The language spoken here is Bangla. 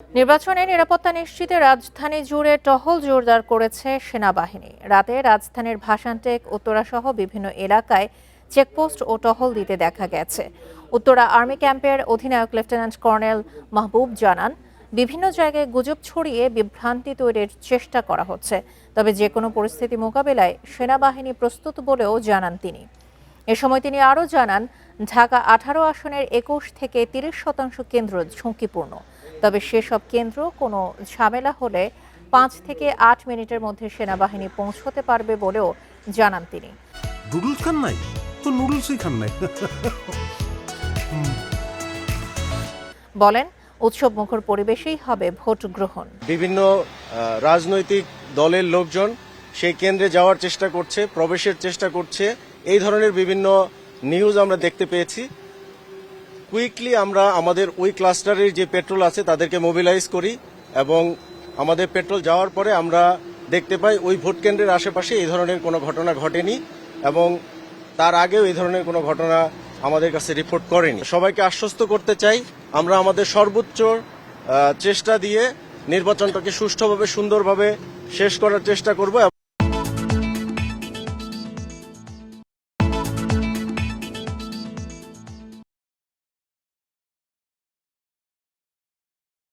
নির্বাচনে নিরাপত্তা নিশ্চিতে রাজধানী জুড়ে টহল জোরদার করেছে সেনাবাহিনী। রাতে রাজধানীর ভাসানটেক, উত্তরাসহ বিভিন্ন এলাকায় চেকপোস্ট ও টহল দিতে দেখা গেছে। উত্তরা আর্মি ক্যাম্পের অধিনায়ক লেফটেন্যান্ট কর্নেল মাহবুব জানান, বিভিন্ন জায়গায় গুজব ছড়িয়ে বিভ্রান্তি তৈরির চেষ্টা করা হচ্ছে, তবে যে কোনো পরিস্থিতি মোকাবেলায় সেনাবাহিনী প্রস্তুত বলেও জানান তিনি। এ সময় তিনি আরও জানান, ঢাকা 18 আসনের 21 থেকে 30% কেন্দ্র ঝুঁকিপূর্ণ, তবে সেসব কেন্দ্র কোনো ঝামেলা হলে 5 থেকে 8 মিনিটের মধ্যে সেনাবাহিনী পৌঁছতে পারবে বলেও জানান তিনি। নুডলস খান নাই তো নুডলসই খান নাই। বলেন, উৎসব মুখর পরিবেশেই হবে ভোট গ্রহণ। বিভিন্ন রাজনৈতিক দলের লোকজন সেই কেন্দ্রে যাওয়ার চেষ্টা করছে, প্রবেশের চেষ্টা করছে, এই ধরনের বিভিন্ন নিউজ আমরা দেখতে পেয়েছি। কুইকলি আমরা আমাদের ওই ক্লাস্টারের যে পেট্রোল আছে তাদেরকে মোবিলাইজ করি এবং আমাদের পেট্রোল যাওয়ার পরে আমরা দেখতে পাই ওই ভোট কেন্দ্রের আশেপাশে এই ধরনের কোনো ঘটনা ঘটেনি এবং তার আগেও এই ধরনের কোনো ঘটনা আমাদের কাছে রিপোর্ট করেনি। সবাইকে আশ্বস্ত করতে চাই, আমরা আমাদের সর্বোচ্চ চেষ্টা দিয়ে নির্বাচনটাকে সুষ্ঠুভাবে সুন্দরভাবে শেষ করার চেষ্টা করব।